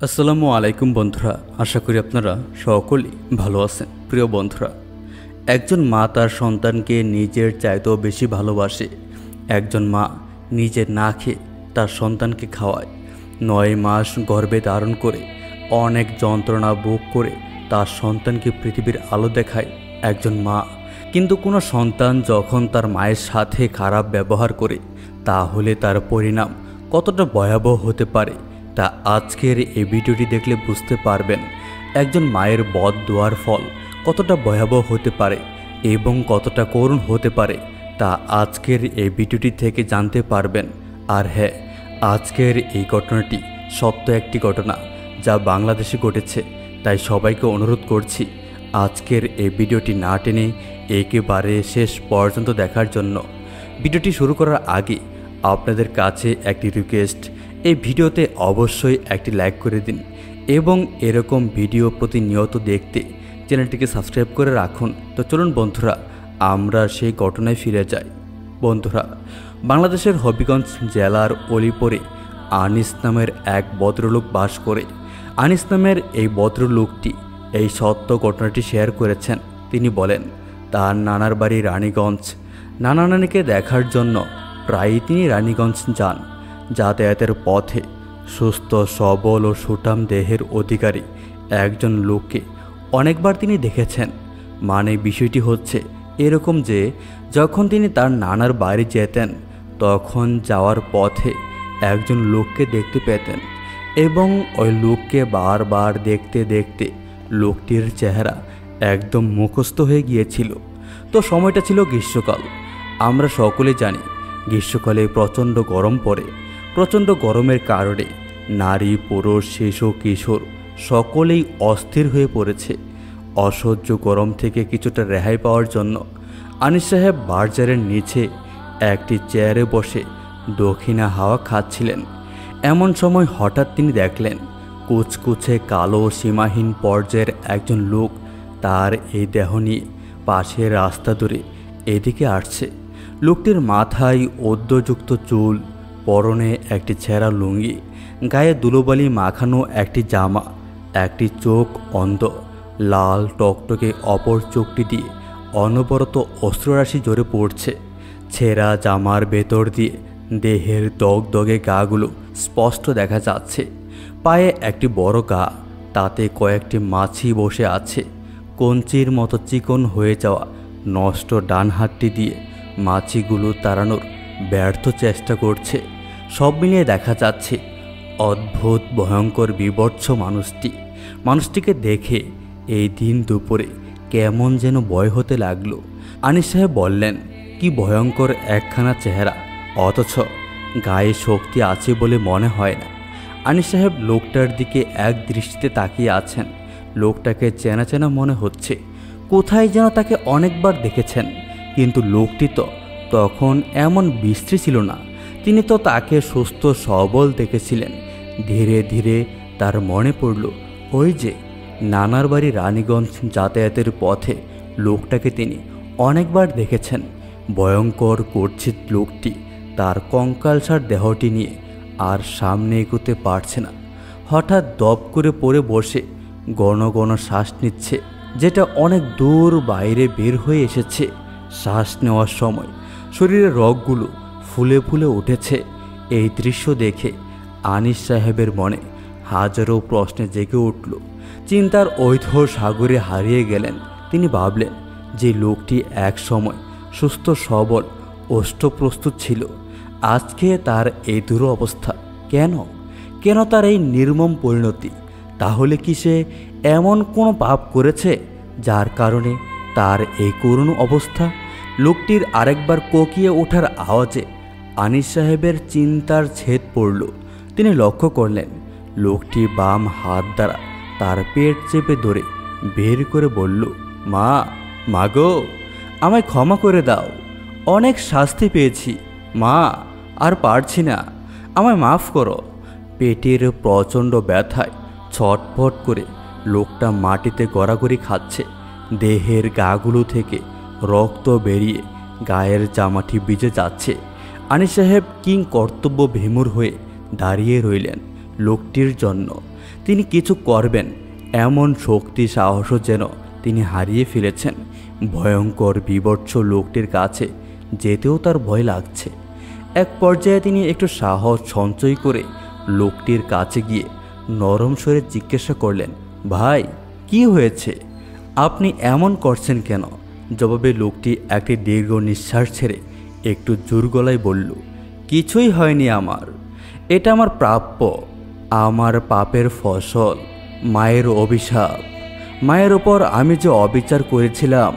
আসসালামু আলাইকুম বন্ধুরা, আশা করি আপনারা সকলেই ভালো আছেন। প্রিয় বন্ধুরা, একজন মা তার সন্তানকে নিজের চাইতেও বেশি ভালোবাসে। একজন মা নিজে না খেয়ে তার সন্তানকে খাওয়ায়, 9 মাস গর্ভে ধারণ করে অনেক যন্ত্রণা ভোগ করে তার সন্তানকে পৃথিবীর আলো দেখায় একজন মা। কিন্তু কোনো সন্তান যখন তার মায়ের সাথে খারাপ ব্যবহার করে, তাহলে তার পরিণাম কতটা ভয়াবহ হতে পারে তা আজকের এই ভিডিওটি দেখলে বুঝতে পারবেন। একজন মায়ের বদদোয়ার ফল কতটা ভয়াবহ হতে পারে এবং কতটা করুণ হতে পারে তা আজকের এই ভিডিওটি থেকে জানতে পারবেন। আর হ্যাঁ, আজকের এই ঘটনাটি সত্য একটি ঘটনা যা বাংলাদেশে ঘটেছে, তাই সবাইকে অনুরোধ করছি আজকের এই ভিডিওটি না টেনে একেবারে শেষ পর্যন্ত দেখার জন্য। ভিডিওটি শুরু করার আগে আপনাদের কাছে একটি রিকোয়েস্ট, এই ভিডিওতে অবশ্যই একটি লাইক করে দিন এবং এরকম ভিডিও প্রতিনিয়ত দেখতে চ্যানেলটিকে সাবস্ক্রাইব করে রাখুন। তো চলুন বন্ধুরা, আমরা সেই ঘটনায় ফিরে যাই। বন্ধুরা, বাংলাদেশের হবিগঞ্জ জেলার অলিপুরে আনিস নামের এক ভদ্রলোক বাস করে। আনিস নামের এই ভদ্রলোকটি এই সত্য ঘটনাটি শেয়ার করেছেন। তিনি বলেন, তার নানার বাড়ি রানীগঞ্জ। নানা নানিকে দেখার জন্য প্রায়ই তিনি রানীগঞ্জ যান। যাতায়াতের পথে সুস্থ সবল ও সুঠাম দেহের অধিকারী একজন লোককে অনেকবার তিনি দেখেছেন। মানে বিষয়টি হচ্ছে এরকম যে, যখন তিনি তার নানার বাড়ি যেতেন তখন যাওয়ার পথে একজন লোককে দেখতে পেতেন এবং ওই লোককে বারবার দেখতে দেখতে লোকটির চেহারা একদম মুখস্থ হয়ে গিয়েছিল। তো সময়টা ছিল গ্রীষ্মকাল। আমরা সকলে জানি গ্রীষ্মকালে প্রচণ্ড গরম পড়ে। প্রচণ্ড গরমের কারণে নারী, পুরুষ, শিশু, কিশোর সকলেই অস্থির হয়ে পড়েছে। অসহ্য গরম থেকে কিছুটা রেহাই পাওয়ার জন্য আনিস সাহেব বাজারের নিচে একটি চেয়ারে বসে দক্ষিণা হাওয়া খাচ্ছিলেন। এমন সময় হঠাৎ তিনি দেখলেন কুচকুচে কালো সীমাহীন পর্যায়ের একজন লোক তার এই দেহ নিয়ে পাশের রাস্তা ধরে এদিকে আসছে। লোকটির মাথায় অদ্যযুক্ত চুল, পরনে একটি ছেঁড়া লুঙ্গি, গায়ে ধুলোবালি মাখানো একটি জামা, একটি চোখ অন্ধ, লাল টকটকে অপর চোখটি দিয়ে অনবরত অশ্রুরাশি ঝরে পড়ছে। ছেঁড়া জামার ভেতর দিয়ে দেহের দগদগে গাগুলো স্পষ্ট দেখা যাচ্ছে। পায়ে একটি বড় গা, তাতে কয়েকটি মাছি বসে আছে। কঞ্চির মতো চিকন হয়ে যাওয়া নষ্ট ডান হাতটি দিয়ে মাছিগুলো তাড়ানোর ব্যর্থ চেষ্টা করছে। সব মিলিয়ে দেখা যাচ্ছে অদ্ভুত ভয়ঙ্কর বিভৎস মানুষটিকে দেখে এই দিন দুপুরে কেমন যেন ভয় হতে লাগলো। আনিস সাহেব বললেন, কি ভয়ঙ্কর একখানা চেহারা, অথচ গায়ে শক্তি আছে বলে মনে হয় না। আনিস সাহেব লোকটার দিকে এক দৃষ্টিতে তাকিয়ে আছেন। লোকটাকে চেনা চেনা মনে হচ্ছে, কোথায় যেন তাকে অনেকবার দেখেছেন। কিন্তু লোকটি তো তখন এমন বিশ্রী ছিল না। তিনি তো তাকে সুস্থ সবল দেখেছিলেন। ধীরে ধীরে তার মনে পড়ল, ওই যে নানার বাড়ি রানীগঞ্জ যাতায়াতের পথে লোকটাকে তিনি অনেকবার দেখেছেন। ভয়ঙ্কর কুৎসিত লোকটি তার কঙ্কালসার দেহটি নিয়ে আর সামনে এগোতে পারছে না। হঠাৎ দপ করে পড়ে বসে ঘন ঘন শ্বাস নিচ্ছে, যেটা অনেক দূর বাইরে বের হয়ে এসেছে। শ্বাস নেওয়ার সময় শরীরের রগগুলো ফুলে ফুলে উঠেছে। এই দৃশ্য দেখে আনিস সাহেবের মনে হাজারো প্রশ্নে জেগে উঠল। চিন্তার ঐধ সাগরে হারিয়ে গেলেন। তিনি ভাবলেন যে লোকটি এক সময় সুস্থ সবল অষ্টপ্রস্তুত ছিল, আজকে তার এই দুরবস্থা কেন? কেন তার এই নির্মম পরিণতি? তাহলে কি সে এমন কোনো পাপ করেছে যার কারণে তার এই করুণ অবস্থা? লোকটির আরেকবার কোকিয়ে ওঠার আওয়াজে আনিস সাহেবের চিন্তার ছেদ পড়ল। তিনি লক্ষ্য করলেন লোকটি বাম হাত দ্বারা তার পেট চেপে ধরে বের করে বলল, মা গো, আমায় ক্ষমা করে দাও। অনেক শাস্তি পেয়েছি মা, আর পারছি না, আমায় মাফ করো। পেটের প্রচণ্ড ব্যথায় ছটফট করে লোকটা মাটিতে গড়াগড়ি খাচ্ছে। দেহের গাগুলো থেকে রক্ত বেরিয়ে গায়ের জামাটি ভিজে যাচ্ছে। আনিস সাহেব কিং কর্তব্য ভীমুর হয়ে দাঁড়িয়ে রইলেন লোকটির জন্য। তিনি কিছু করবেন এমন শক্তি সাহসও যেন তিনি হারিয়ে ফেলেছেন। ভয়ঙ্কর বিভৎস লোকটির কাছে যেতেও তার ভয় লাগছে। এক পর্যায়ে তিনি একটু সাহস সঞ্চয় করে লোকটির কাছে গিয়ে নরম স্বরে জিজ্ঞাসা করলেন, ভাই কি হয়েছে, আপনি এমন করছেন কেন? জবাবে লোকটি একটি দীর্ঘ নিঃশ্বাস ছেড়ে একটু জোর গলায় বলল, কিছুই হয়নি আমার, এটা আমার প্রাপ্য, আমার পাপের ফসল, মায়ের অভিশাপ। মায়ের ওপর আমি যে অবিচার করেছিলাম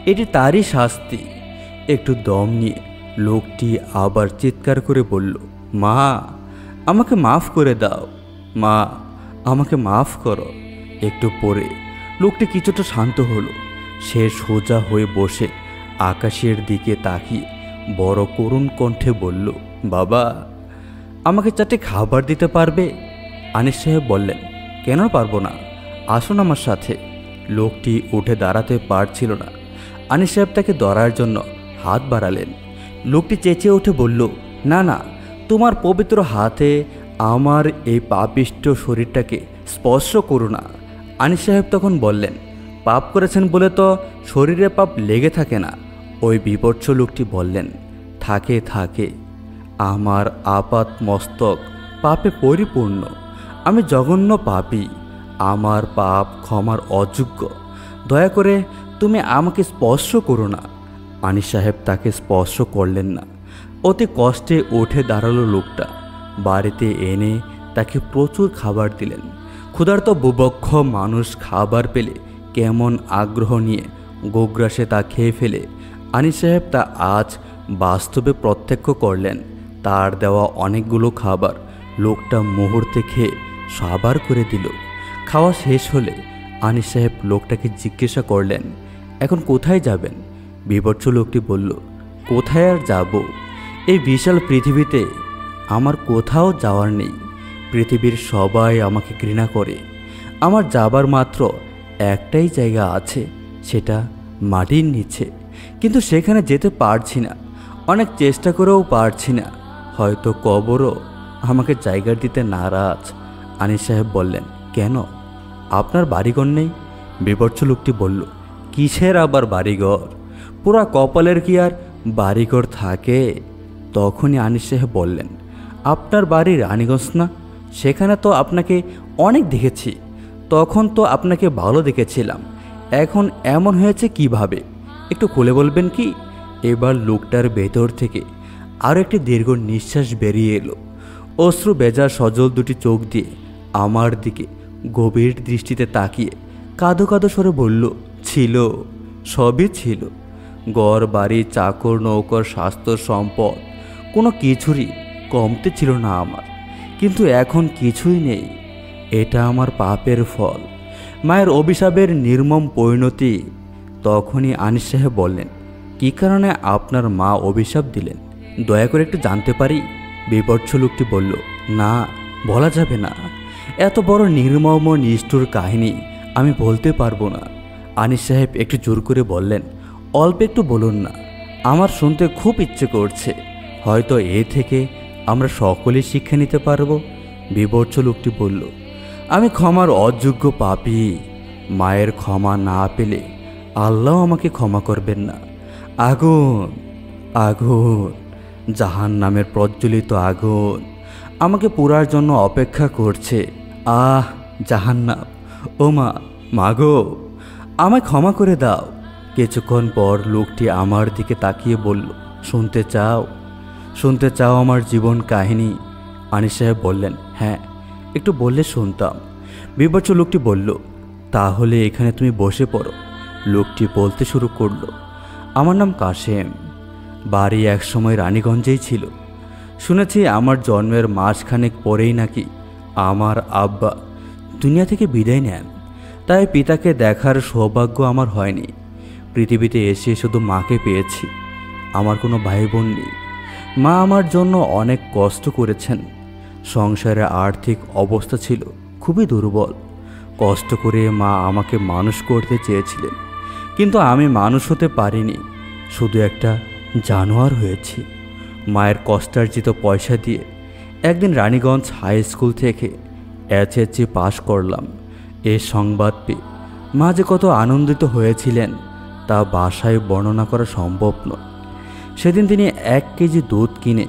এটি তারই শাস্তি। একটু দম নিয়ে লোকটি আবার চিৎকার করে বলল, মা আমাকে মাফ করে দাও, মা আমাকে মাফ করো। একটু পরে লোকটি কিছুটা শান্ত হলো। সে সোজা হয়ে বসে আকাশের দিকে তাকিয়ে বড় করুণ কণ্ঠে বলল, বাবা আমাকে চারটে খাবার দিতে পারবে? আনিস সাহেব বললেন, কেন পারবো না, আসুন আমার সাথে। লোকটি উঠে দাঁড়াতে পারছিল না। আনিস সাহেব তাকে ধরার জন্য হাত বাড়ালেন। লোকটি চেঁচিয়ে উঠে বলল, না না, তোমার পবিত্র হাতে আমার এই পাপিষ্ট শরীরটাকে স্পর্শ করো না। আনিস সাহেব তখন বললেন, পাপ করেছেন বলে তো শরীরে পাপ লেগে থাকে না। ওই বিভৎস লোকটি বললেন, থাকে থাকে, আমার আপাত মস্তক পাপে পরিপূর্ণ, আমি জঘন্য পাপী, আমার পাপ ক্ষমার অযোগ্য, দয়া করে তুমি আমাকে স্পর্শ করো না। আনিস সাহেব তাকে স্পর্শ করলেন না। অতি কষ্টে উঠে দাঁড়ালো লোকটা। বাড়িতে এনে তাকে প্রচুর খাবার দিলেন। ক্ষুধার্ত বুভুক্ষ মানুষ খাবার পেলে কেমন আগ্রহ নিয়ে গোগ্রাসে তা খেয়ে ফেলে, আনিস সাহেব তা আজ বাস্তবে প্রত্যক্ষ করলেন। তার দেওয়া অনেকগুলো খাবার লোকটা মুহূর্তে খেয়ে সাবার করে দিল। খাওয়া শেষ হলে আনিস সাহেব লোকটাকে জিজ্ঞাসা করলেন, এখন কোথায় যাবেন? বিভৎস লোকটি বলল, কোথায় আর যাব, এই বিশাল পৃথিবীতে আমার কোথাও যাওয়ার নেই। পৃথিবীর সবাই আমাকে ঘৃণা করে। আমার যাবার মাত্র একটাই জায়গা আছে, সেটা মাটির নিচে, কিন্তু সেখানে যেতে পারছি না, অনেক চেষ্টা করেও পারছি না। হয়তো কবরও আমাকে জায়গা দিতে নারাজ। আনিস সাহেব বললেন, কেন, আপনার বাড়িঘর নেই? বিভৎস লোকটি বলল, কিসের আবার বাড়িঘর, পুরা কপালের কি আর বাড়িঘর থাকে? তখনই আনিস সাহেব বললেন, আপনার বাড়ি রানীগঞ্জ না? সেখানে তো আপনাকে অনেক দেখেছি, তখন তো আপনাকে ভালো দেখেছিলাম, এখন এমন হয়েছে কিভাবে, একটু খুলে বলবেন কি? এবার লোকটার ভেতর থেকে আরও একটি দীর্ঘ নিঃশ্বাস বেরিয়ে এলো। অশ্রু ভেজা সজল দুটি চোখ দিয়ে আমার দিকে গভীর দৃষ্টিতে তাকিয়ে কাঁদো কাঁদো স্বরে বলল, ছিল, সবই ছিল, ঘর বাড়ি চাকর নৌকর স্বাস্থ্য সম্পদ কোনো কিছুরই কমতে ছিল না আমার, কিন্তু এখন কিছুই নেই। এটা আমার পাপের ফল, মায়ের অভিশাপের নির্মম পরিণতি। তখনই আনিস সাহেব বললেন, কী কারণে আপনার মা অভিশাপ দিলেন, দয়া করে একটু জানতে পারি? বিভৎস লোকটি বলল, না, বলা যাবে না, এত বড় নির্মম নিষ্ঠুর কাহিনী আমি বলতে পারবো না। আনিস সাহেব একটু জোর করে বললেন, অল্প একটু বলুন না, আমার শুনতে খুব ইচ্ছে করছে, হয়তো এ থেকে আমরা সকলেই শিক্ষা নিতে পারবো। বিভৎস লোকটি বলল, আমি ক্ষমার অযোগ্য পাপী, মায়ের ক্ষমা না পেলে আল্লাহ আমাকে ক্ষমা করবেন না। আগুন, আগুন, জাহান্নামের প্রজ্বলিত আগুন আমাকে পোড়ার জন্য অপেক্ষা করছে। আহ জাহান্নাম, ও মা, মাগো, আমায় ক্ষমা করে দাও। কিছুক্ষণ পর লোকটি আমার দিকে তাকিয়ে বলল, শুনতে চাও, শুনতে চাও আমার জীবন কাহিনী? আনিস সাহেব বললেন, হ্যাঁ, একটু বললে শুনতাম। বিভৎস লোকটি বলল, তাহলে এখানে তুমি বসে পড়ো। লোকটি বলতে শুরু করল, আমার নাম কাশেম, বাড়ি একসময় রানীগঞ্জেই ছিল। শুনেছি আমার জন্মের মাসখানেক পরেই নাকি আমার আব্বা দুনিয়া থেকে বিদায় নেন, তাই পিতাকে দেখার সৌভাগ্য আমার হয়নি। পৃথিবীতে এসে শুধু মাকে পেয়েছি, আমার কোনো ভাই বোন নেই। মা আমার জন্য অনেক কষ্ট করেছেন। সংসারে আর্থিক অবস্থা ছিল খুবই দুর্বল। কষ্ট করে মা আমাকে মানুষ করতে চেয়েছিলেন, কিন্তু আমি মানুষ হতে পারিনি, শুধু একটা জানোয়ার হয়েছি। মায়ের কষ্টার্জিত পয়সা দিয়ে একদিন রানীগঞ্জ হাই স্কুল থেকে এসএসসি পাশ করলাম। এ সংবাদ পেয়ে মা যে কত আনন্দিত হয়েছিলেন তা বাসায় বর্ণনা করা সম্ভব নয়। সেদিন তিনি 1 কেজি দুধ কিনে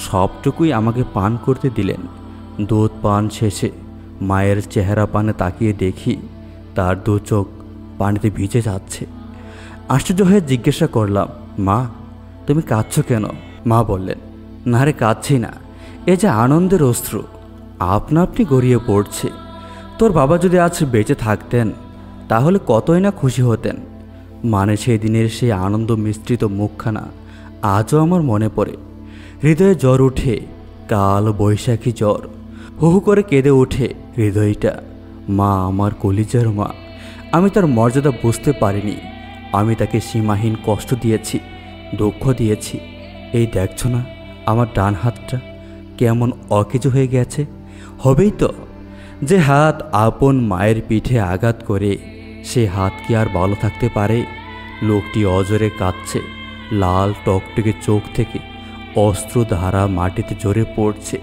সবটুকুই আমাকে পান করতে দিলেন। দুধ পান শেষে মায়ের চেহারা পানে তাকিয়ে দেখি তার 2 চোখ পানিতে ভিজে যাচ্ছে। আশ্চর্য হয়ে জিজ্ঞাসা করলাম, মা তুমি কাঁদছো কেন? মা বললেন, না রে কাঁদছি না, এ যে আনন্দের অশ্রু আপনা আপনি গড়িয়ে পড়ছে। তোর বাবা যদি আজ বেঁচে থাকতেন তাহলে কতই না খুশি হতেন। মানে সেই দিনের সেই আনন্দ মিশ্রিত মুখখানা আজও আমার মনে পড়ে। হৃদয়ে জ্বর উঠে, কাল বৈশাখী জ্বর, হু হু করে কেঁদে ওঠে হৃদয়টা। মা আমার কলিজার মা, আমি তার মর্যাদা বুঝতে পারিনি। আমি তাকে সীমাহীন কষ্ট দিয়েছি, দুঃখ দিয়েছি। এই দেখছো না আমার ডান হাতটা কেমন অকেজো হয়ে গেছে। হবেই তো, যে হাত আপন মায়ের পিঠে আঘাত করে সে হাত কি আর ভালো থাকতে পারে? লোকটি অজরে কাঁদছে, লাল টকটকে চোখ থেকে অস্ত্রধারা মাটিতে ঝরে পড়ছে।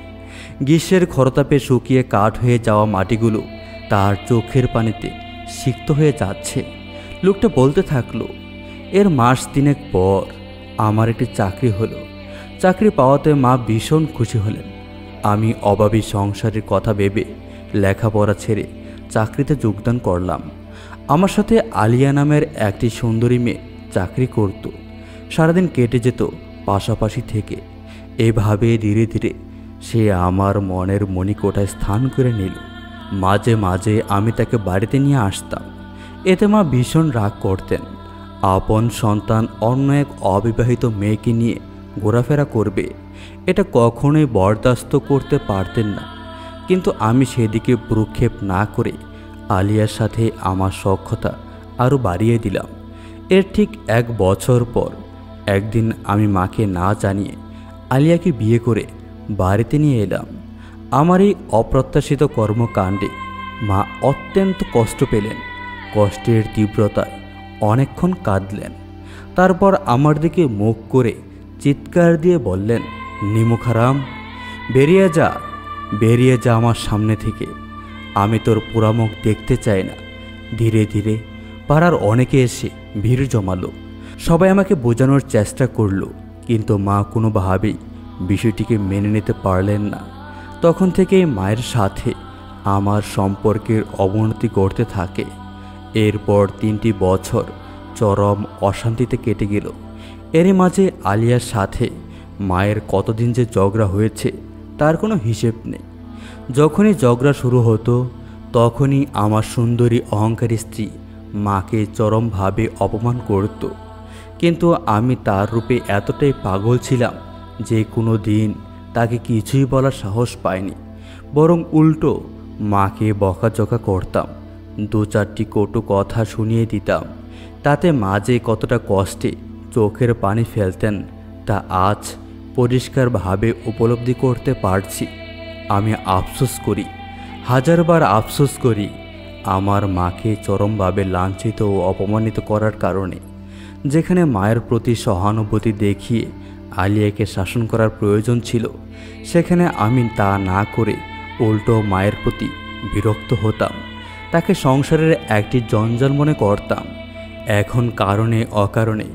গ্রীষ্মের খরতাপে শুকিয়ে কাঠ হয়ে যাওয়া মাটিগুলো তার চোখের পানিতে সিক্ত হয়ে যাচ্ছে। লোকটা বলতে থাকলো, এর মাস 3 পর আমার একটি চাকরি হলো। চাকরি পাওয়াতে মা ভীষণ খুশি হলেন। আমি অভাবী সংসারের কথা ভেবে লেখাপড়া ছেড়ে চাকরিতে যোগদান করলাম। আমার সাথে আলিয়া নামের একটি সুন্দরী মেয়ে চাকরি করত। সারাদিন কেটে যেত পাশাপাশি থেকে। এভাবে ধীরে ধীরে সে আমার মনের মণিকোঠায় স্থান করে নিল। মাঝে মাঝে আমি তাকে বাড়িতে নিয়ে আসতাম। এতে মা ভীষণ রাগ করতেন। আপন সন্তান অন্য এক অবিবাহিত মেয়েকে নিয়ে ঘোরাফেরা করবে, এটা কখনোই বরদাস্ত করতে পারতেন না। কিন্তু আমি সেদিকে ভ্রুক্ষেপ না করে আলিয়ার সাথে আমার সখ্যতা আরও বাড়িয়ে দিলাম। এর ঠিক 1 বছর পর একদিন আমি মাকে না জানিয়ে আলিয়াকে বিয়ে করে বাড়িতে নিয়ে এলাম। আমার এই অপ্রত্যাশিত কর্মকাণ্ডে মা অত্যন্ত কষ্ট পেলেন। কষ্টের তীব্রতায় অনেকক্ষণ কাঁদলেন। তারপর আমার দিকে মুখ করে চিৎকার দিয়ে বললেন, নিমুখারাম, বেরিয়ে যা, বেরিয়ে যা আমার সামনে থেকে। আমি তোর পোড়ামুখ দেখতে চাই না। ধীরে ধীরে পাড়ার অনেকে এসে ভিড় জমালো। সবাই আমাকে বোঝানোর চেষ্টা করলো, কিন্তু মা কোনোভাবেই বিষয়টিকে মেনে নিতে পারলেন না। তখন থেকেই মায়ের সাথে আমার সম্পর্কের অবনতি ঘটতে থাকে। এরপর 3টি বছর চরম অশান্তিতে কেটে গেল। এরই মাঝে আলিয়ার সাথে মায়ের কতদিন যে ঝগড়া হয়েছে তার কোনো হিসেব নেই। যখনই ঝগড়া শুরু হতো তখনই আমার সুন্দরী অহংকারী স্ত্রী মাকে চরমভাবে অপমান করত। কিন্তু আমি তার রূপে এতটাই পাগল ছিলাম যে কোনো দিন তাকে কিছুই বলার সাহস পাইনি। বরং উল্টো মাকে বকাঝকা করতাম, 2-4টি কটু কথা শুনিয়ে দিতাম। তাতে মা যে কতটা কষ্টে চোখের পানি ফেলতেন তা আজ পরিষ্কারভাবে উপলব্ধি করতে পারছি। আমি আফসোস করি, হাজারবার আফসোস করি আমার মাকে চরমভাবে লাঞ্ছিত ও অপমানিত করার কারণে। যেখানে মায়ের প্রতি সহানুভূতি দেখিয়ে আলিয়াকে শাসন করার প্রয়োজন ছিল, সেখানে আমি তা না করে উল্টো মায়ের প্রতি বিরক্ত হতাম। তাকে সংসারের একটি জঞ্জাল মনে করতাম। এখন কারণে অকারণে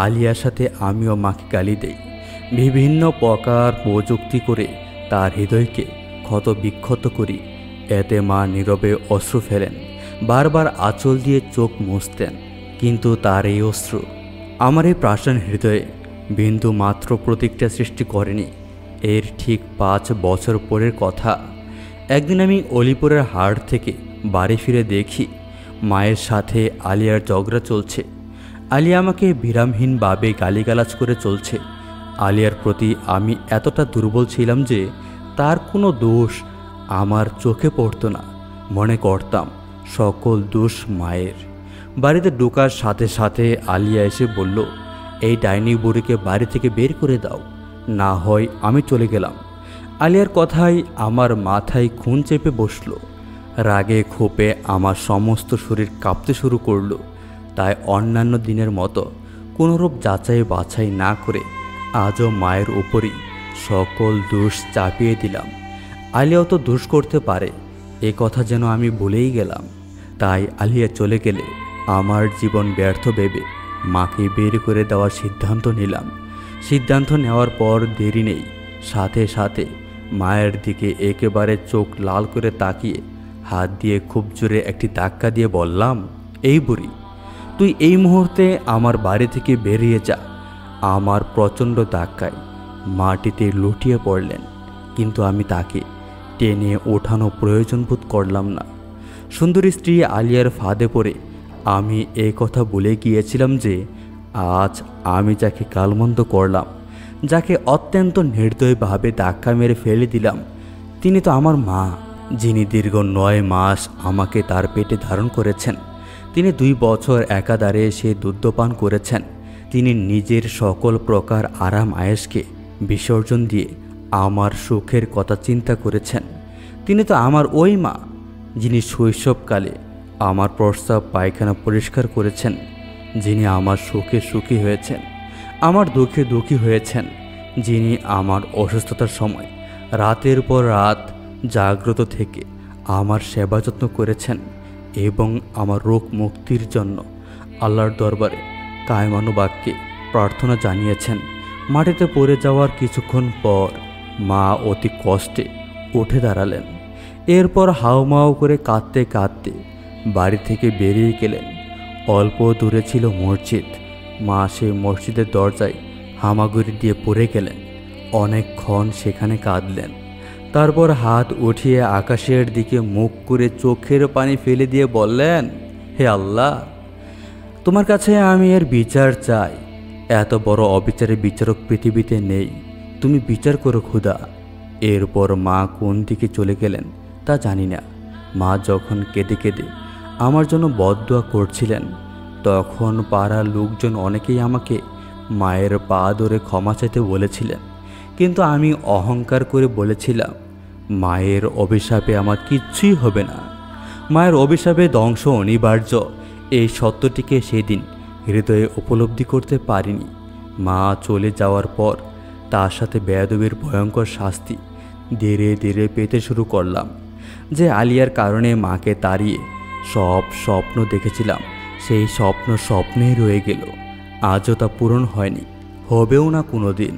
আলিয়ার সাথে আমিও মাকে গালি দেই। বিভিন্ন প্রকার প্রযুক্তি করে তার হৃদয়কে ক্ষত বিক্ষত করি। এতে মা নীরবে অশ্রু ফেলেন, বারবার আঁচল দিয়ে চোখ মুছতেন। কিন্তু তার এই অশ্রু আমার এই প্রাণ হৃদয়ে বিন্দু মাত্র প্রতিক্রিয়া সৃষ্টি করেনি। এর ঠিক 5 বছর পরের কথা। একদিন আমি অলিপুরের হাট থেকে বাড়ি ফিরে দেখি মায়ের সাথে আলিয়ার ঝগড়া চলছে। আলিয়া আমাকে বিরামহীনভাবে গালিগালাজ করে চলছে। আলিয়ার প্রতি আমি এতটা দুর্বল ছিলাম যে তার কোনো দোষ আমার চোখে পড়তো না। মনে করতাম সকল দোষ মায়ের। বাড়িতে ঢোকার সাথে সাথে আলিয়া এসে বলল, এই ডাইনি বুড়িকে বাড়ি থেকে বের করে দাও, না হয় আমি চলে গেলাম। আলিয়ার কথাই আমার মাথায় খুন চেপে বসলো। রাগে ক্ষোভে আমার সমস্ত শরীর কাঁপতে শুরু করলো। তাই অন্যান্য দিনের মতো কোনোরূপ যাচাই বাছাই না করে আজও মায়ের উপরই সকল দোষ চাপিয়ে দিলাম। আলিয়াও তো দোষ করতে পারে, এ কথা যেন আমি ভুলেই গেলাম। তাই আলিয়া চলে গেলে আমার জীবন ব্যর্থ ভেবে মাকে বের করে দেওয়ার সিদ্ধান্ত নিলাম। সিদ্ধান্ত নেওয়ার পর দেরি নেই, সাথে সাথে মায়ের দিকে একেবারে চোখ লাল করে তাকিয়ে হাত দিয়ে খুব জোরে একটি ধাক্কা দিয়ে বললাম, এই বুড়ি, তুই এই মুহূর্তে আমার বাড়ি থেকে বেরিয়ে যা। আমার প্রচণ্ড ধাক্কায় মাটিতে লুটিয়ে পড়লেন, কিন্তু আমি তাকে টেনে ওঠানো প্রয়োজন বোধ করলাম না। সুন্দরী স্ত্রী আলিয়ার ফাঁদে পড়ে আমি এই কথা বলে গিয়েছিলাম যে আজ আমি যাকে গালমন্দ করলাম, যাকে অত্যন্ত নির্দয়ভাবে ধাক্কা মেরে ফেলে দিলাম, তিনি তো আমার মা, যিনি দীর্ঘ 9 মাস আমাকে তার পেটে ধারণ করেছেন। তিনি 2 বছর একাধারে সে দুধ পান করেছেন। তিনি নিজের সকল প্রকার আরাম আয়েশকে বিসর্জন দিয়ে আমার সুখের কথা চিন্তা করেছেন। তিনি তো আমার ওই মা, যিনি শৈশবকালে আমার প্রস্রাব পায়খানা পরিষ্কার করেছেন, যিনি আমার সুখে সুখী হয়েছেন, আমার দুঃখে দুঃখী হয়েছেন, যিনি আমার অসুস্থতার সময় রাতের পর রাত জাগ্রত থেকে আমার সেবা যত্ন করেছেন এবং আমার রোগ মুক্তির জন্য আল্লাহর দরবারে কায়মানুবাক্যে প্রার্থনা জানিয়েছেন। মাটিতে পড়ে যাওয়ার কিছুক্ষণ পর মা অতি কষ্টে উঠে দাঁড়ালেন। এরপর হাউমাউ করে কাঁদতে কাঁদতে বাড়ি থেকে বেরিয়ে গেলেন। অল্প দূরে ছিল মসজিদ। মা সেই মসজিদের দরজায় হামাগুড়ি দিয়ে পড়ে গেলেন। অনেকক্ষণ সেখানে কাঁদলেন। তারপর হাত উঠিয়ে আকাশের দিকে মুখ করে চোখের পানি ফেলে দিয়ে বললেন, হে আল্লাহ, তোমার কাছে আমি এর বিচার চাই। এত বড় অবিচারের বিচারক পৃথিবীতে নেই, তুমি বিচার করো খোদা। এরপর মা কোন দিকে চলে গেলেন তা জানি না। মা যখন কেঁদে কেঁদে আমার জন্য বদদোয়া করছিলেন, তখন পাড়ার লোকজন অনেকেই আমাকে মায়ের পা ধরে ক্ষমা চাইতে বলেছিলেন, কিন্তু আমি অহংকার করে বলেছিলাম, মায়ের অভিশাপে আমার কিচ্ছুই হবে না। মায়ের অভিশাপে ধ্বংস অনিবার্য, এই সত্যটিকে সেদিন হৃদয়ে উপলব্ধি করতে পারিনি। মা চলে যাওয়ার পর তার সাথে বেয়াদবির ভয়ঙ্কর শাস্তি ধীরে ধীরে পেতে শুরু করলাম। যে আলিয়ার কারণে মাকে তাড়িয়ে সব স্বপ্ন দেখেছিলাম, সেই স্বপ্ন স্বপ্নেই রয়ে গেল। আজও তা পূরণ হয়নি, হবেও না কোনো দিন।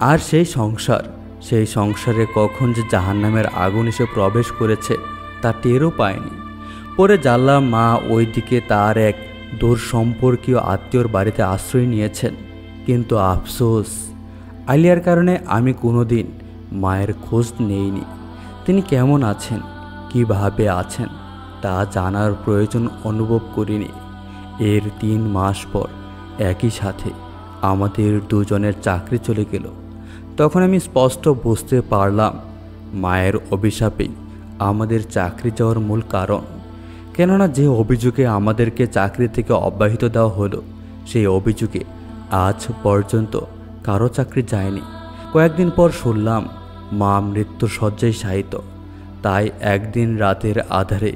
আর সেই সংসারে কখন যে জাহান্নামের আগুন এসে প্রবেশ করেছে তা টেরও পায়নি। পরে জানলাম মা ওইদিকে তার এক দূর সম্পর্কীয় আত্মীয়র বাড়িতে আশ্রয় নিয়েছেন। কিন্তু আফসোস, আলিয়ার কারণে আমি কোনো দিন মায়ের খোঁজ নেইনি। তিনি কেমন আছেন, কিভাবে আছেন তা জানার প্রয়োজন অনুভব করিনি। এর 3 মাস পর একই সাথে আমাদের দুজনের চাকরি চলে গেল। তখন আমি স্পষ্ট বুঝতে পারলাম মায়ের অভিশাপেই আমাদের চাকরি যাওয়ার মূল কারণ। কেননা যে অভিযোগে আমাদেরকে চাকরি থেকে অব্যাহতি দেওয়া হলো, সেই অভিযোগে আজ পর্যন্ত কারো চাকরি যায়নি। কয়েকদিন পর শুনলাম মা মৃত্যুর শয্যায় শায়িত। তাই একদিন রাতের আধারে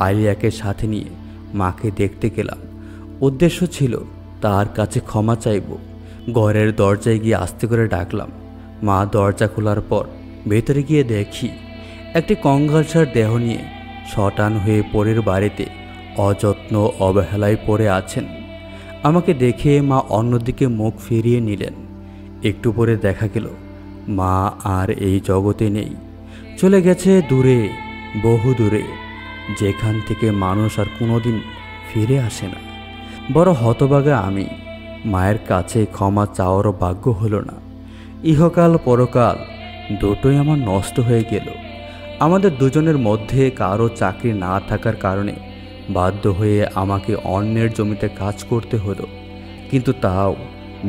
আলিয়াকে সাথে নিয়ে মাকে দেখতে গেলাম। উদ্দেশ্য ছিল তার কাছে ক্ষমা চাইব। ঘরের দরজায় গিয়ে আস্তে করে ডাকলাম। মা দরজা খোলার পর ভেতরে গিয়ে দেখি একটি কঙ্কালসার দেহ নিয়ে শটান হয়ে পরের বাড়িতে অযত্ন অবহেলায় পড়ে আছেন। আমাকে দেখে মা অন্যদিকে মুখ ফিরিয়ে নিলেন। একটু পরে দেখা গেল মা আর এই জগতে নেই, চলে গেছে দূরে, বহু দূরে, যেখান থেকে মানুষ আর কোনোদিন ফিরে আসে না। বড় হতভাগা আমি। মায়ের কাছে ক্ষমা চাওয়ারও ভাগ্য হলো না। ইহকাল পরকাল দুটোই আমার নষ্ট হয়ে গেল। আমাদের দুজনের মধ্যে কারো চাকরি না থাকার কারণে বাধ্য হয়ে আমাকে অন্যের জমিতে কাজ করতে হলো, কিন্তু তাও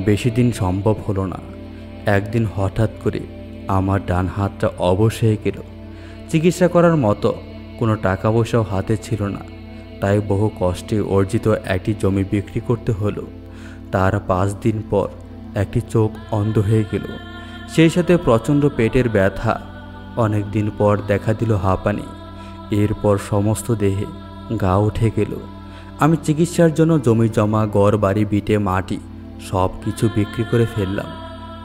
বেশি দিন সম্ভব হলো না। একদিন হঠাৎ করে আমার ডান হাতটা অবশ হয়ে গেল। চিকিৎসা করার মতো কোনো টাকা পয়সাও হাতে ছিল না। তাই বহু কষ্টে অর্জিত একটি জমি বিক্রি করতে হলো। তার 5 দিন পর একটি চোখ অন্ধ হয়ে গেল, সেই সাথে প্রচণ্ড পেটের ব্যথা। অনেক দিন পর দেখা দিল হাঁপানি। এরপর সমস্ত দেহে গা উঠে গেল। আমি চিকিৎসার জন্য জমি জমা, ঘর বাড়ি, ভিটে মাটি সব কিছু বিক্রি করে ফেললাম,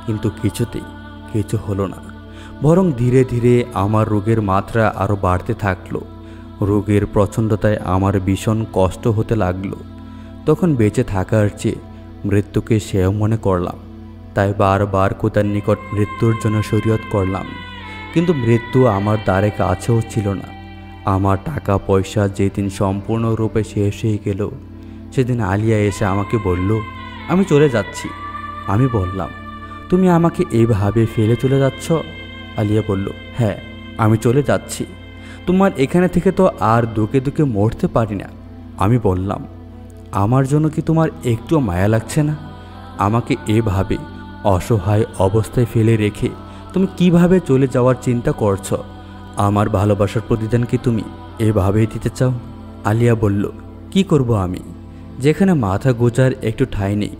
কিন্তু কিছুতেই কিছু হলো না। বরং ধীরে ধীরে আমার রোগের মাত্রা আরও বাড়তে থাকলো। রোগের প্রচণ্ডতায় আমার ভীষণ কষ্ট হতে লাগলো। তখন বেঁচে থাকার চেয়ে মৃত্যুকে সেও মনে করলাম। তাই বারবার খোদার নিকট মৃত্যুর জন্য শরীয়ত করলাম। কিন্তু মৃত্যু আমার দ্বারে কাছেও ছিল না। আমার টাকা পয়সা যেদিন সম্পূর্ণরূপে শেষ হয়ে গেল, সেদিন আলিয়া এসে আমাকে বলল, আমি চলে যাচ্ছি। আমি বললাম, তুমি আমাকে এইভাবে ফেলে চলে যাচ্ছ? আলিয়া বলল, হ্যাঁ, আমি চলে যাচ্ছি। তোমার এখানে থেকে তো আর দুকে দুকে মরতে পারি না। আমি বললাম, আমার জন্য কি তোমার একটুও মায়া লাগছে না? আমাকে এভাবে অসহায় অবস্থায় ফেলে রেখে তুমি কিভাবে চলে যাওয়ার চিন্তা করছো? আমার ভালোবাসার প্রতিদান কি তুমি এভাবেই দিতে চাও? আলিয়া বলল, কি করব আমি? যেখানে মাথা গোজার একটু ঠাঁই নেই,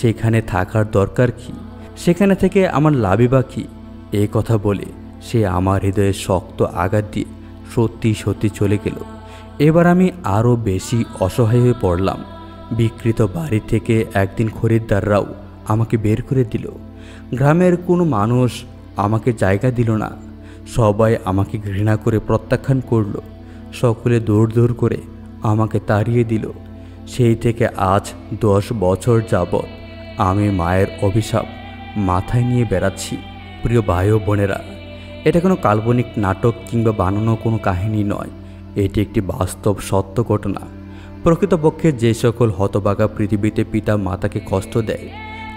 সেখানে থাকার দরকার কি? সেখানে থেকে আমার লাভই বা কী? এই কথা বলে সে আমার হৃদয়ে শক্ত আঘাত দিয়ে সত্যি সত্যি চলে গেল। এবার আমি আরও বেশি অসহায় হয়ে পড়লাম। বিকৃত বাড়ি থেকে একদিন খরিদ্দাররাও আমাকে বের করে দিল। গ্রামের কোনো মানুষ আমাকে জায়গা দিল না। সবাই আমাকে ঘৃণা করে প্রত্যাখ্যান করল। সকলে দৌড় দৌড় করে আমাকে তাড়িয়ে দিল। সেই থেকে আজ 10 বছর যাবৎ আমি মায়ের অভিশাপ মাথায় নিয়ে বেড়াচ্ছি। প্রিয় ভাই ও বোনেরা, এটা কোনো কাল্পনিক নাটক কিংবা বানানো কোনো কাহিনী নয়। এটি একটি বাস্তব সত্য ঘটনা। প্রকৃতপক্ষে যে সকল হতভাগা পৃথিবীতে পিতা মাতাকে কষ্ট দেয়,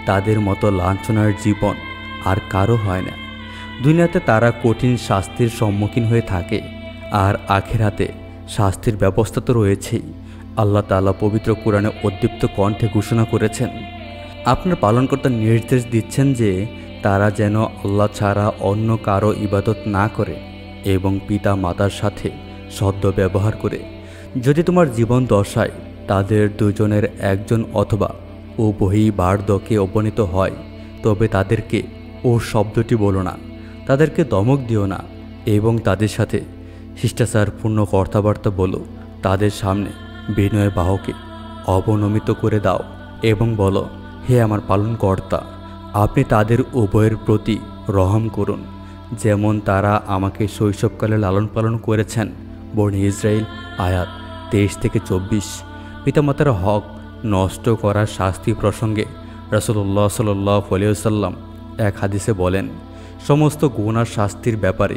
তাদের মতো লাঞ্ছনার জীবন আর কারো হয় না। দুনিয়াতে তারা কঠিন শাস্তির সম্মুখীন হয়ে থাকে, আর আখিরাতে শাস্তির ব্যবস্থা তো রয়েছেই। আল্লাহ তাআলা পবিত্র কোরআনে উদ্দীপ্ত কণ্ঠে ঘোষণা করেছেন, আপনার পালনকর্তা নির্দেশ দিচ্ছেন যে তারা যেন আল্লাহ ছাড়া অন্য কারো ইবাদত না করে এবং পিতা মাতার সাথে সদ্য ব্যবহার করে। যদি তোমার জীবন দশায় তাদের দুজনের একজন অথবা উভয়ই বার্ধক্যে উপনীত হয়, তবে তাদেরকে ও শব্দটি বলো না, তাদেরকে দমক দিও না এবং তাদের সাথে শিষ্টাচারপূর্ণ কথাবার্তা বলো। তাদের সামনে বিনয় বাহকে অবনমিত করে দাও এবং বলো, হে আমার পালনকর্তা, আপনি তাদের উভয়ের প্রতি রহম করুন, যেমন তারা আমাকে শৈশবকালে লালন পালন করেছেন। বনী ইসরাইল আয়াত 23-24। পিতামাতার হক নষ্ট করার শাস্তি প্রসঙ্গে রাসূলুল্লাহ সাল্লাল্লাহু আলাইহি ওয়াসাল্লাম এক হাদিসে বলেন, সমস্ত গুনার শাস্তির ব্যাপারে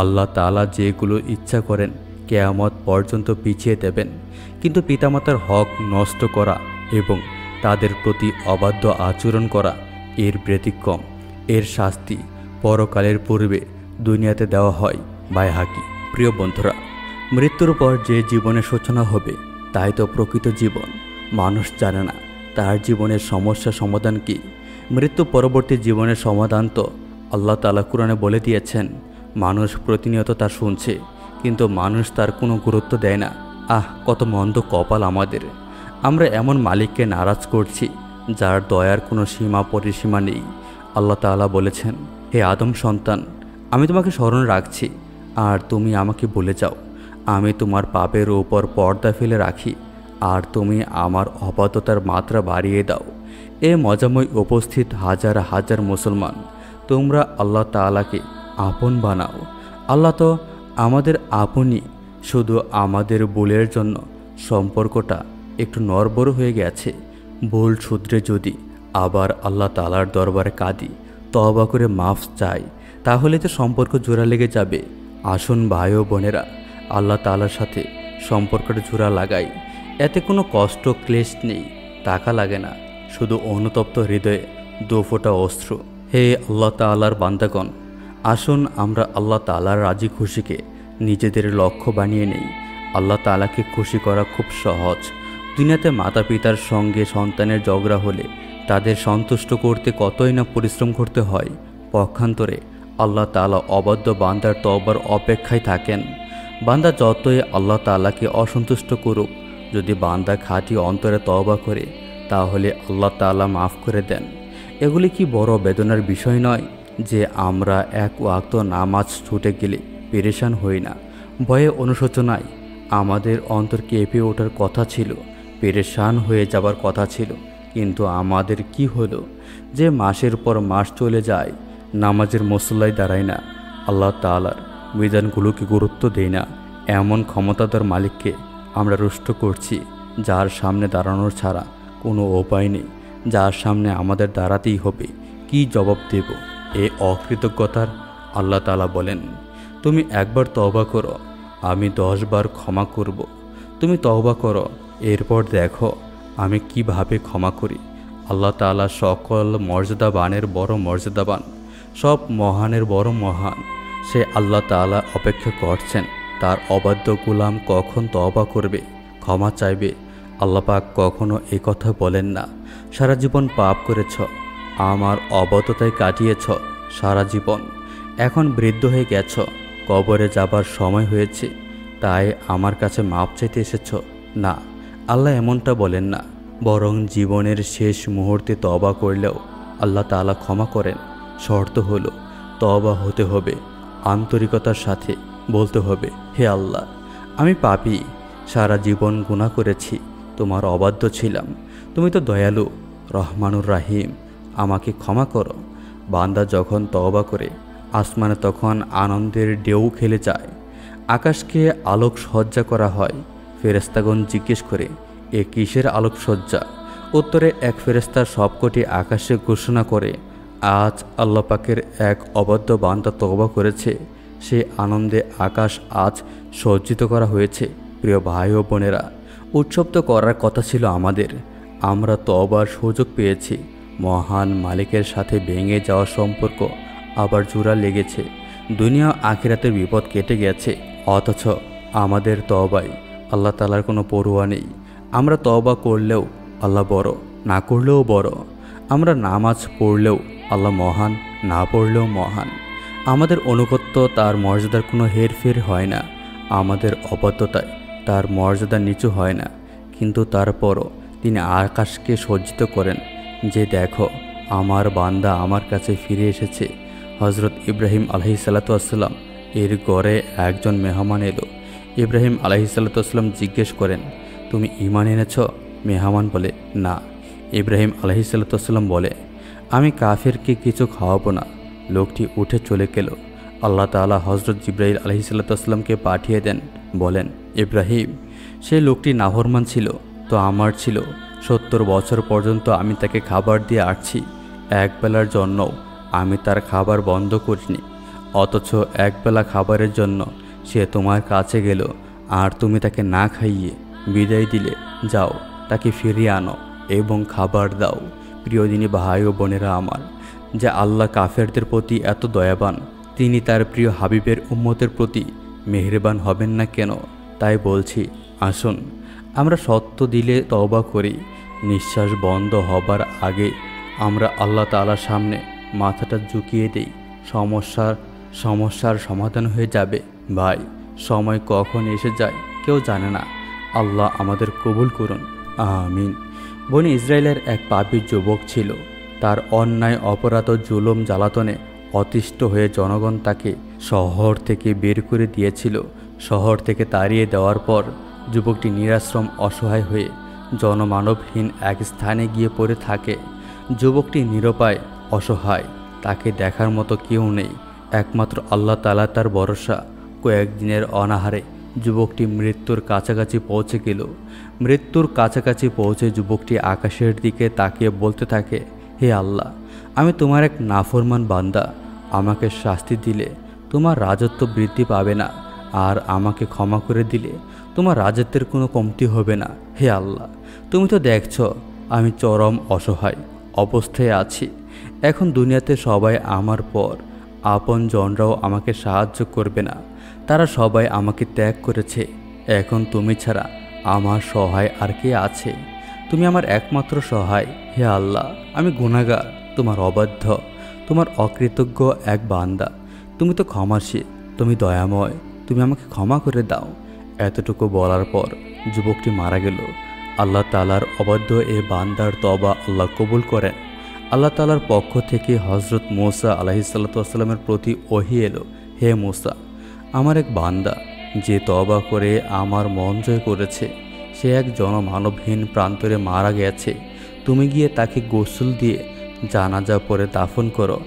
আল্লাহ তাআলা যেগুলো ইচ্ছা করেন কিয়ামত পর্যন্ত পিছিয়ে দেবেন, কিন্তু পিতামাতার হক নষ্ট করা এবং তাদের প্রতি অবাধ্য আচরণ করা এর ব্যতিক্রম। এর শাস্তি পরকালের পূর্বে দুনিয়াতে দেওয়া হয়। বাইহাকি। প্রিয় বন্ধুরা, মৃত্যুর পর যে জীবনের সূচনা হবে তাই তো প্রকৃত জীবন। মানুষ জানে না তার জীবনের সমস্যা সমাধান কি। মৃত্যু পরবর্তী জীবনের সমাধান তো আল্লাহ তাআলা কোরআনে বলে দিয়েছেন। মানুষ প্রতিনিয়ত তা শুনছে, কিন্তু মানুষ তার কোনো গুরুত্ব দেয় না। কত মন্দ কপাল আমাদের! আমরা এমন মালিককে নারাজ করছি যার দয়ার কোনো সীমা পরিসীমা নেই। আল্লাহ তাআলা বলেছেন, হে আদম সন্তান, আমি তোমাকে স্মরণ রাখছি আর তুমি আমাকে ভুলে যাও। আমি তোমার পাপের উপর পর্দা ফেলে রাখি আর তুমি আমার অবাধ্যতার মাত্রা বাড়িয়ে দাও। এ মজাময় উপস্থিত হাজার হাজার মুসলমান, তোমরা আল্লাহ তাআলাকে আপন বানাও। আল্লাহ তো আমাদের আপনই, শুধু আমাদের ভুলের জন্য সম্পর্কটা একটু নড়বড় হয়ে গেছে। ভুল শুধরে যদি আবার আল্লাহ তাআলার দরবারে কাঁদি, তওবা করে মাফ চাই, তাহলে তো সম্পর্ক জোড়া লেগে যাবে। আসুন ভাই ও বোনেরা, আল্লাহ তাআলার সাথে সম্পর্কটা জোড়া লাগাই। এতে কোনো কষ্ট ক্লেশ নেই, টাকা লাগে না, শুধু অনুতপ্ত হৃদয়ে 2 ফোঁটা অশ্রু। হে আল্লাহ তাআলার বান্দাগণ, আসুন আমরা আল্লাহ তাআলার রাজি খুশিকে নিজেদের লক্ষ্য বানিয়ে নেই। আল্লাহ তাআলাকে খুশি করা খুব সহজ। দুনিয়াতে মাতা পিতার সঙ্গে সন্তানের ঝগড়া হলে তাদের সন্তুষ্ট করতে কতই না পরিশ্রম করতে হয়। পক্ষান্তরে আল্লাহ তাআলা অবাধ্য বান্দার তওবার অপেক্ষায় থাকেন। বান্দা যতই আল্লাহ তাআলাকে অসন্তুষ্ট করুক, যদি বান্দা খাঁটি অন্তরে তওবা করে, তাহলে আল্লাহ তাআলা মাফ করে দেন। এগুলি কি বড় বেদনার বিষয় নয় যে আমরা এক ওয়াক্ত নামাজ ছুটে গেলে পেরেশান হই না? ভয়ে অনুশোচনায় আমাদের অন্তর কেঁপে ওঠার কথা ছিল, পেরেশান হয়ে যাবার কথা ছিল, কিন্তু আমাদের কি হলো যে মাসের পর মাস চলে যায়, নামাজের মুসল্লায় দাঁড়ায় না, আল্লাহ তাআলার বিধানগুলোকে গুরুত্ব দেই না, এমন ক্ষমতাধর মালিককে আমরা রুষ্ট করছি, যার সামনে দাঁড়ানোর ছাড়া কোনো উপায় নেই, যার সামনে আমাদের দাঁড়াতেই হবে। কি জবাব দেব এ অকৃতজ্ঞতার? আল্লাহ তাআলা বলেন, তুমি একবার তওবা করো, আমি 10 বার ক্ষমা করব। তুমি তওবা করো, এরপর দেখো আমি কিভাবে ক্ষমা করি। আল্লাহ তাআলা সকল মর্যাদাবানের বড় মর্যাদাবান, সব মহানের বড় মহান। সে আল্লাহ তাআলা অপেক্ষা করছেন তার অবাধ্য গোলাম কখন তওবা করবে, ক্ষমা চাইবে। আল্লাহ পাক কখনো এই কথা বলেন না, সারা জীবন পাপ করেছ, আমার অবদ্ধতায় কাটিয়েছ সারা জীবন, এখন বৃদ্ধ হয়ে গেছ, কবরে যাবার সময় হয়েছে, তাই আমার কাছে মাপ চাইতে এসেছ। না, আল্লাহ এমনটা বলেন না, বরং জীবনের শেষ মুহূর্তে তওবা করলেও আল্লাহ তাআলা ক্ষমা করেন। শর্ত হলো তওবা হতে হবে আন্তরিকতার সাথে, বলতে হবে, হে আল্লাহ, আমি পাপী, সারা জীবন গুনাহ করেছি, তোমার অবাধ্য ছিলাম, তুমি তো দয়ালু রহমানুর রাহিম, আমাকে ক্ষমা করো। বান্দা যখন তওবা করে আসমানে তখন আনন্দের ঢেউ খেলে যায়, আকাশকে আলোক সজ্জা করা হয়। ফেরেশতাগণ জিজ্ঞেস করে, এ কিসের আলোকসজ্জা? উত্তরে এক ফেরেশতা সবকটি আকাশে ঘোষণা করে, আজ আল্লাহ পাকের এক অবাধ্য বান্দা তওবা করেছে, সে আনন্দে আকাশ আজ সজ্জিত করা হয়েছে। প্রিয় ভাই ও বোনেরা, উৎসব তো করার কথা ছিল আমাদের, আমরা তওবার সুযোগ পেয়েছি, মহান মালিকের সাথে ভেঙে যাওয়া সম্পর্ক আবার জোড়া লেগেছে, দুনিয়া আখিরাতের বিপদ কেটে গেছে, অথচ আমাদের তওবায় আল্লাহ তাআলার কোনো পরোয়া নেই। আমরা তওবা করলেও আল্লাহ বড়, না করলেও বড়। আমরা নামাজ পড়লেও আল্লাহ মহান, না পড়লেও মহান। আমাদের অনুগত্য তার মর্যাদার কোনো হেরফের হয় না, আমাদের অবাধ্যতায় তার মর্যাদা নিচু হয় না, কিন্তু তারপরও তিনি আকাশকে সজ্জিত করেন যে দেখো আমার বান্দা আমার কাছে ফিরে এসেছে। হজরত ইব্রাহিম আলাইহিসসালাম এর ঘরে একজন মেহমান এলো। ইব্রাহিম আলাইহিসসালাম জিজ্ঞেস করেন, তুমি ঈমান এনেছ? মেহমান বলে, না। ইব্রাহিম আলাইহিসসালাম বলে, আমি কাফেরকে কিছু খাওয়াবো না। লোকটি উঠে চলে গেল। আল্লাহ তাআলা হজরত জিবরাইল আলাইহিসসালামকে পাঠিয়ে দেন, বলেন, ইব্রাহিম, সেই লোকটি নাফরমান ছিল তো আমার ছিল, 70 বছর পর্যন্ত আমি তাকে খাবার দিয়ে আসছি, একবেলার জন্যও আমি তার খাবার বন্ধ করিনি, অথচ একবেলা খাবারের জন্য সে তোমার কাছে গেল, আর তুমি তাকে না খাইয়ে বিদায় দিলে। যাও, তাকে ফিরিয়ে আনো এবং খাবার দাও। প্রিয় দিনী ভাই ও বোনেরা আমার, যে আল্লাহ কাফেরদের প্রতি এত দয়াবান, তিনি তার প্রিয় হাবিবের উম্মতের প্রতি মেহেরবান হবেন না কেন? তাই বলছি, আসুন আমরা সত্য দিলে তওবা করি। নিঃশ্বাস বন্ধ হবার আগে আমরা আল্লাহ তাআলার সামনে মাথাটা ঝুঁকিয়ে দেই, সমস্যার সমাধান হয়ে যাবে। ভাই, সময় কখন এসে যায় কেউ জানে না। আল্লাহ আমাদের কবুল করুন, আমিন। বনি ইসরায়েলের এক পাপী যুবক ছিল। তার অন্যায় অপরাধ ও জুলুম জ্বালাতনে অতিষ্ঠ হয়ে জনগণ তাকে শহর থেকে বের করে দিয়েছিল। শহর থেকে তাড়িয়ে দেওয়ার পর যুবকটি নিরাশ্রম অসহায় হয়ে জনমানবহীন এক স্থানে গিয়ে পড়ে থাকে। যুবকটি নিরুপায়, অসহায়, তাকে দেখার মতো কেউ নেই, একমাত্র আল্লাহ তাআলা তার ভরসা। কয়েকদিনের অনাহারে যুবকটি মৃত্যুর কাছাকাছি পৌঁছে গেল। মৃত্যুর কাছাকাছি পৌঁছে যুবকটি আকাশের দিকে তাকিয়ে বলতে থাকে, হে আল্লাহ, আমি তোমার এক নাফরমান বান্দা, আমাকে শাস্তি দিলে তোমার রাজত্ব বৃদ্ধি পাবে না, আর আমাকে ক্ষমা করে দিলে তোমার রাজত্বের কোনো কমতি হবে না। হে আল্লাহ, তুমি তো দেখছো আমি চরম অসহায় অবস্থায় আছি। এখন দুনিয়াতে সবাই আমার পর, আপনজনরাও আমাকে সাহায্য করবে না, তারা সবাই আমাকে ত্যাগ করেছে। এখন তুমি ছাড়া আমার সহায় আর কে আছে? তুমি আমার একমাত্র সহায়। হে আল্লাহ, আমি গুনাহগার, তোমার অবাধ্য, তোমার অকৃতজ্ঞ এক বান্দা। তুমি তো ক্ষমাশীল, তুমি দয়াময়, তুমি আমাকে ক্ষমা করে দাও। এতটুকু বলার পর যুবকটি মারা গেল। আল্লাহ তাআলার অবাধ্য এ বান্দার তওবা আল্লাহ কবুল করেন। আল্লাহ তাআলার পক্ষ থেকে হজরত মূসা আলাইহিসসালামের প্রতি ওহী এলো, হে মূসা, আমার এক বান্দা যে তওবা করে আমার মন জয় করেছে, সে এক জনমানবহীন প্রান্তরে মারা গেছে। তুমি গিয়ে তাকে গোসল দিয়ে জানাজা পরে দাফন করো,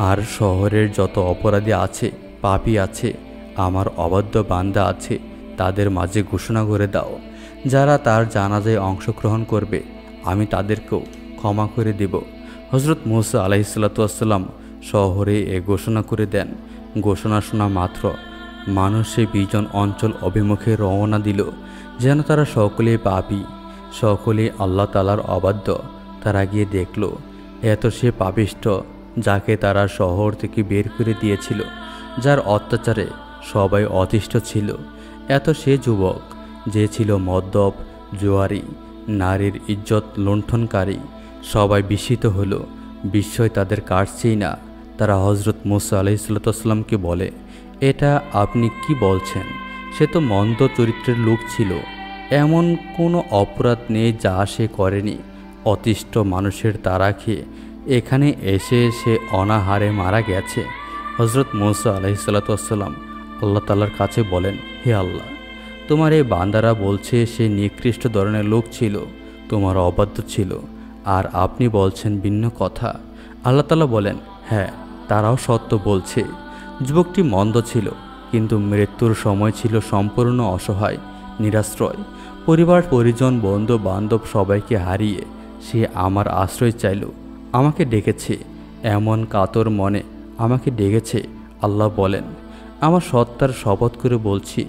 আর শহরের যত অপরাধী আছে পাপী আছে, আমার অবাধ্য বান্দা আছে, তাদের মাঝে ঘোষণা করে দাও, যারা তার জানাজায় অংশগ্রহণ করবে আমি তাদেরকেও ক্ষমা করে দেব। হজরত মুসা আলাইহিসসালাম শহরে এ ঘোষণা করে দেন। ঘোষণা শোনা মাত্র মানুষ সে বিজন অঞ্চল অভিমুখে রওনা দিল, যেন তারা সকলেই পাপী, সকলেই আল্লাহ তাআলার অবাধ্য। তারা গিয়ে দেখল এত সে পাপিষ্ঠ যাকে তারা শহর থেকে বের করে দিয়েছিল, যার অত্যাচারে সবাই অতিষ্ঠ ছিল। এত সে যুবক যে ছিল মদ্যপ, জুয়ারি, নারীর ইজ্জত লুণ্ঠনকারী। সবাই বিস্মিত হলো, বিস্ময় তাদের কাটছেই না। তারা হজরত মুসা আলাইহিসসালামকে বলে, এটা আপনি কি বলছেন? সে তো মন্দ চরিত্রের লোক ছিল, এমন কোনো অপরাধ নেই যা সে করেনি। অতিষ্ঠ মানুষের তাড়া খেয়ে এখানে এসে সে অনাহারে মারা গেছে। হজরত মুসা আলাইহিসসালাম আল্লাহ তাআলার কাছে বলেন, হে আল্লাহ, তোমার এই বান্দারা বলছে সে নিকৃষ্ট ধরনের লোক ছিল, তোমার অবাধ্য ছিল, আর আপনি বলছেন ভিন্ন কথা। আল্লাহ তাআলা বলেন, হ্যাঁ, তারাও সত্য বলছে। যুবকটি মন্দ ছিল, কিন্তু মৃত্যুর সময় ছিল সম্পূর্ণ অসহায়, নিরাশ্রয়। পরিবার, পরিজন, বন্ধু বান্ধব সবাইকে হারিয়ে সে আমার আশ্রয় চাইল, আমাকে ডেকেছে, এমন কাতর মনে আমাকে ডেকেছে। আল্লাহ বলেন, আমার সত্তার শপথ করে বলছি,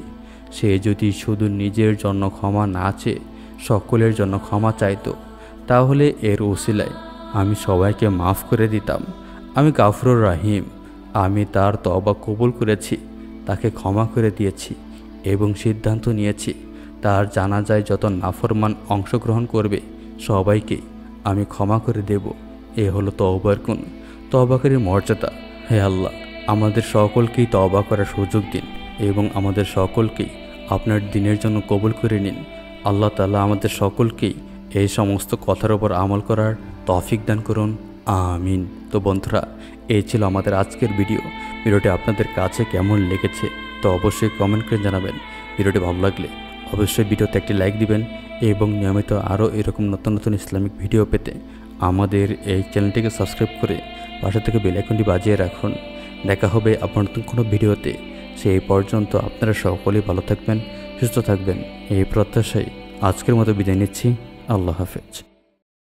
সে যদি শুধু নিজের জন্য ক্ষমা না চেয়ে সকলের জন্য ক্ষমা চাইতো, তাহলে এর উসিলায় আমি সবাইকে মাফ করে দিতাম। আমি গাফুরুর রাহিম, আমি তার তওবা কবুল করেছি, তাকে ক্ষমা করে দিয়েছি এবং সিদ্ধান্ত নিয়েছি তার জানাজায় যত নাফরমান অংশগ্রহণ করবে সবাইকে আমি ক্ষমা করে দেব। এ হলো তওবার গুণ, তওবাকারীর মর্যাদা। হে আল্লাহ, আমাদের সকলকেই তওবা করার সুযোগ দিন এবং আমাদের সকলকেই আপনার দিনের জন্য কবুল করে নিন। আল্লাহ তাআলা আমাদের সকলকেই এই সমস্ত কথার উপর আমল করার তৌফিক দান করুন, আমিন। তো বন্ধুরা, এই ছিল আমাদের আজকের ভিডিওটি আপনাদের কাছে কেমন লেগেছে তো অবশ্যই কমেন্ট করে জানাবেন। ভিডিওটি ভালো লাগলে অবশ্যই ভিডিওতে একটি লাইক দিবেন এবং নিয়মিত আরও এরকম নতুন নতুন ইসলামিক ভিডিও পেতে আমাদের এই চ্যানেলটিকে সাবস্ক্রাইব করে পাশে থেকে বেল আইকনটি বাজিয়ে রাখুন। দেখা হবে আপনার নতুন কোনো ভিডিওতে। সেই পর্যন্ত আপনারা সকলেই ভালো থাকবেন, সুস্থ থাকবেন, এই প্রত্যাশায় আজকের মতো বিদায় নিচ্ছি। আল্লাহ হাফেজ।